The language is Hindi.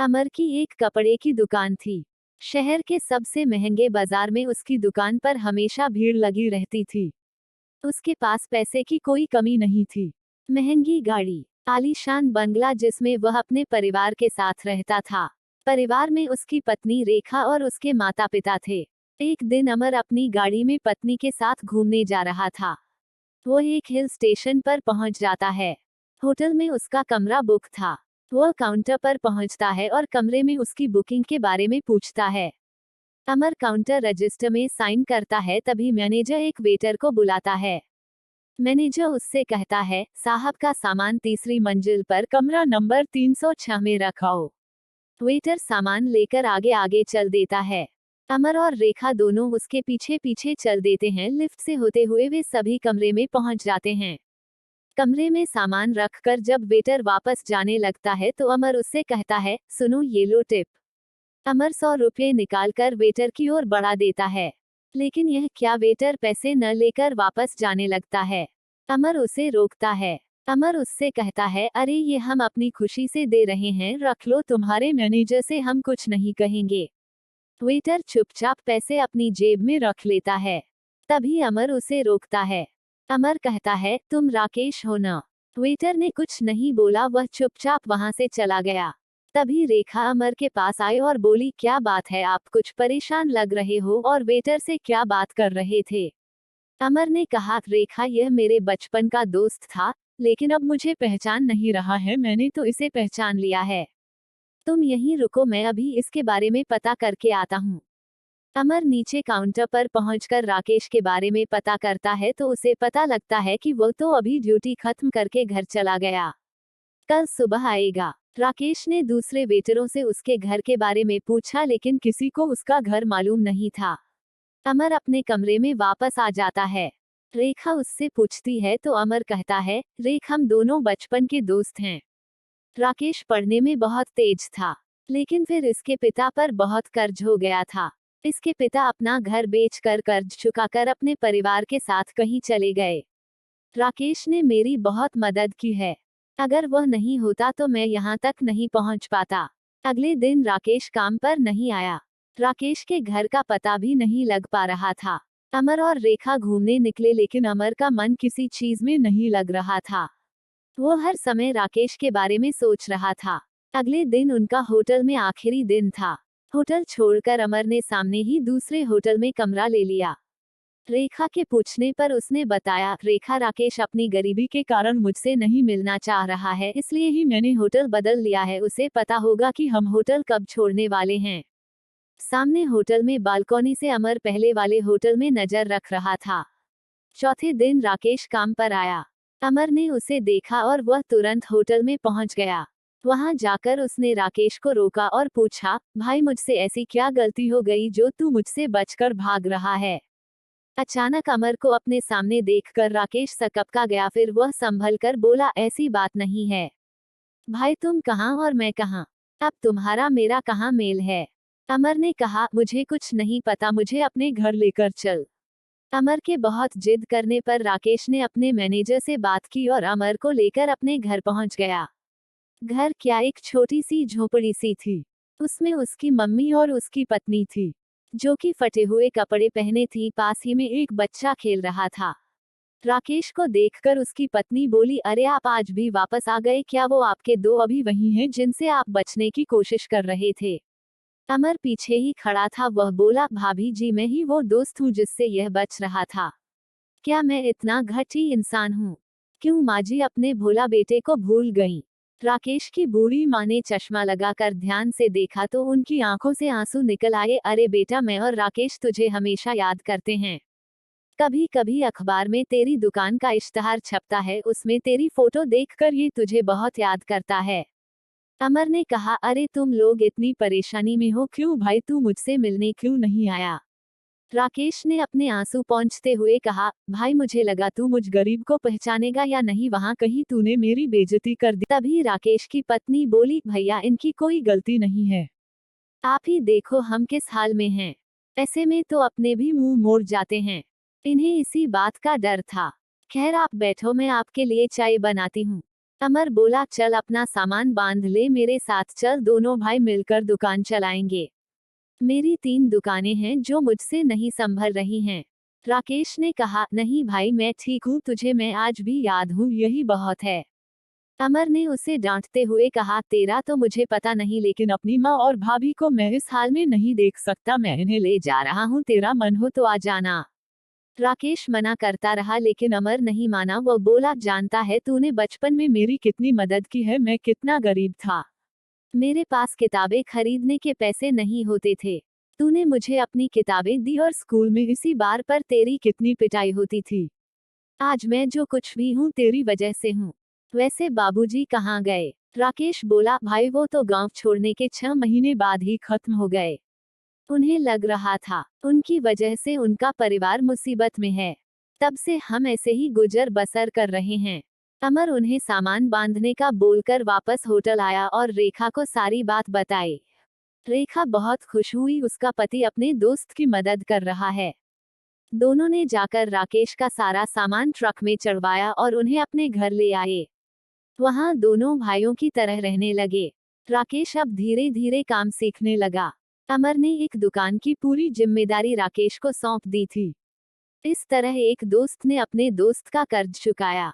अमर की एक कपड़े की दुकान थी। शहर के सबसे महंगे बाजार में उसकी दुकान पर हमेशा भीड़ लगी रहती थी। उसके पास पैसे की कोई कमी नहीं थी। महंगी गाड़ी, आलीशान बंगला जिसमें वह अपने परिवार के साथ रहता था। परिवार में उसकी पत्नी रेखा और उसके माता पिता थे। एक दिन अमर अपनी गाड़ी में पत्नी के साथ घूमने जा रहा था। वो एक हिल स्टेशन पर पहुंच जाता है। होटल में उसका कमरा बुक था। वह काउंटर पर पहुंचता है और कमरे में उसकी बुकिंग के बारे में पूछता है। अमर काउंटर रजिस्टर में साइन करता है, तभी मैनेजर एक वेटर को बुलाता है। मैनेजर उससे कहता है, साहब का सामान तीसरी मंजिल पर कमरा नंबर 306 में रखाओ। वेटर सामान लेकर आगे आगे चल देता है। अमर और रेखा दोनों उसके पीछे पीछे चल देते हैं। लिफ्ट से होते हुए वे सभी कमरे में पहुंच जाते हैं। कमरे में सामान रखकर जब वेटर वापस जाने लगता है तो अमर उससे कहता है, सुनो ये लो टिप। अमर 100 रुपये निकालकर वेटर की ओर बढ़ा देता है। लेकिन यह क्या, वेटर पैसे न लेकर वापस जाने लगता है। अमर उसे रोकता है। अमर उससे कहता है, अरे ये हम अपनी खुशी से दे रहे हैं, रख लो, तुम्हारे मैनेजर से हम कुछ नहीं कहेंगे। वेटर चुपचाप पैसे अपनी जेब में रख लेता है। तभी अमर उसे रोकता है। अमर कहता है, तुम राकेश हो ना? वेटर ने कुछ नहीं बोला, वह चुपचाप वहां से चला गया। तभी रेखा अमर के पास आई और बोली, क्या बात है, आप कुछ परेशान लग रहे हो और वेटर से क्या बात कर रहे थे? अमर ने कहा, रेखा यह मेरे बचपन का दोस्त था, लेकिन अब मुझे पहचान नहीं रहा है, मैंने तो इसे पहचान लिया है। तुम यहीं रुको, मैं अभी इसके बारे में पता करके आता हूँ। अमर नीचे काउंटर पर पहुंचकर राकेश के बारे में पता करता है तो उसे पता लगता है कि वो तो अभी ड्यूटी खत्म करके घर चला गया। कल सुबह आएगा। राकेश ने दूसरे वेटरों से उसके घर के बारे में पूछा, लेकिन किसी को उसका घर मालूम नहीं था। अमर अपने कमरे में वापस आ जाता है। रेखा उससे पूछती है तो अमर कहता है, रेखा हम दोनों बचपन के दोस्त हैं। राकेश पढ़ने में बहुत तेज था, लेकिन फिर इसके पिता पर बहुत कर्ज हो गया था। इसके पिता अपना घर बेचकर कर्ज चुकाकर अपने परिवार के साथ कहीं चले गए। राकेश ने मेरी बहुत मदद की है। अगर वह नहीं होता तो मैं यहाँ तक नहीं पहुँच पाता। अगले दिन राकेश काम पर नहीं आया। राकेश के घर का पता भी नहीं लग पा रहा था। अमर और रेखा घूमने निकले, लेकिन अमर का मन किसी चीज में नहीं लग रहा था। वो हर समय राकेश के बारे में सोच रहा था। अगले दिन उनका होटल में आखिरी दिन था। होटल छोड़कर अमर ने सामने ही दूसरे होटल में कमरा ले लिया। रेखा के पूछने पर उसने बताया, रेखा राकेश अपनी गरीबी के कारण मुझसे नहीं मिलना चाह रहा है, इसलिए ही मैंने होटल बदल लिया है। उसे पता होगा कि हम होटल कब छोड़ने वाले हैं। सामने होटल में बालकनी से अमर पहले वाले होटल में नजर रख रहा था। चौथे दिन राकेश काम पर आया। अमर ने उसे देखा और वह तुरंत होटल में पहुंच गया। वहां जाकर उसने राकेश को रोका और पूछा, भाई मुझसे ऐसी क्या गलती हो गई जो तू मुझसे बचकर भाग रहा है? अचानक अमर को अपने सामने देखकर राकेश सकपका गया, फिर वह संभल कर बोला, ऐसी बात नहीं है भाई, तुम कहाँ और मैं कहाँ, अब तुम्हारा मेरा कहाँ मेल है? अमर ने कहा, मुझे कुछ नहीं पता, मुझे अपने घर लेकर चल। अमर के बहुत जिद करने पर राकेश ने अपने मैनेजर से बात की और अमर को लेकर अपने घर पहुंच गया। घर क्या, एक छोटी सी झोपड़ी सी थी। उसमें उसकी मम्मी और उसकी पत्नी थी, जो कि फटे हुए कपड़े पहने थी। पास ही में एक बच्चा खेल रहा था। राकेश को देखकर उसकी पत्नी बोली, अरे आप आज भी वापस आ गए क्या? वो आपके दो अभी वही हैं जिनसे आप बचने की कोशिश कर रहे थे। अमर पीछे ही खड़ा था। वह बोला, भाभी जी, मैं ही वो दोस्त हूँ जिससे यह बच रहा था। क्या मैं इतना घटी इंसान हूँ? क्यों माँ जी अपने भोला बेटे को भूल गईं? राकेश की बूढ़ी माँ ने चश्मा लगाकर ध्यान से देखा तो उनकी आंखों से आंसू निकल आए। अरे बेटा, मैं और राकेश तुझे हमेशा याद करते हैं। कभी कभी अखबार में तेरी दुकान का इश्तहार छपता है, उसमें तेरी फोटो देखकर ये तुझे बहुत याद करता है। अमर ने कहा, अरे तुम लोग इतनी परेशानी में हो क्यों भाई, तू मुझसे मिलने क्यों नहीं आया? राकेश ने अपने आंसू पोंछते हुए कहा, भाई मुझे लगा तू मुझ गरीब को पहचानेगा या नहीं, वहां कहीं तूने मेरी बेइज्जती कर दी। तभी राकेश की पत्नी बोली, भैया इनकी कोई गलती नहीं है, आप ही देखो हम किस हाल में हैं। ऐसे में तो अपने भी मुंह मोड़ जाते हैं। इन्हें इसी बात का डर था। खैर आप बैठो, मैं आपके लिए चाय बनाती हूँ। अमर बोला, चल अपना सामान बांध ले, मेरे साथ चल, दोनों भाई मिलकर दुकान चलाएंगे। मेरी 3 दुकानें हैं जो मुझसे नहीं संभल रही हैं। राकेश ने कहा, नहीं भाई, मैं ठीक हूँ, तुझे मैं आज भी याद हूँ, यही बहुत है। अमर ने उसे डांटते हुए कहा, तेरा तो मुझे पता नहीं, लेकिन अपनी माँ और भाभी को मैं इस हाल में नहीं देख सकता, मैं इन्हें ले जा रहा हूँ, तेरा मन हो तो आ जाना। राकेश मना करता रहा, लेकिन अमर नहीं माना। वो बोला, जानता है तूने बचपन में मेरी कितनी मदद की है, मैं कितना गरीब था। मेरे पास किताबें खरीदने के पैसे नहीं होते थे। तूने मुझे अपनी किताबें दी और स्कूल में इसी बार पर तेरी कितनी पिटाई होती थी। आज मैं जो कुछ भी हूँ तेरी वजह से हूँ। वैसे बाबूजी कहाँ गए? राकेश बोला, भाई वो तो गांव छोड़ने के 6 महीने बाद ही खत्म हो गए। उन्हें लग रहा था उनकी वजह से उनका परिवार मुसीबत में है। तब से हम ऐसे ही गुजर बसर कर रहे हैं। अमर उन्हें सामान बांधने का बोलकर वापस होटल आया और रेखा को सारी बात बताई। रेखा बहुत खुश हुई, उसका पति अपने दोस्त की मदद कर रहा है। दोनों ने जाकर राकेश का सारा सामान ट्रक में चढ़वाया और उन्हें अपने घर ले आए। वहां दोनों भाइयों की तरह रहने लगे। राकेश अब धीरे धीरे काम सीखने लगा। अमर ने एक दुकान की पूरी जिम्मेदारी राकेश को सौंप दी थी। इस तरह एक दोस्त ने अपने दोस्त का कर्ज चुकाया।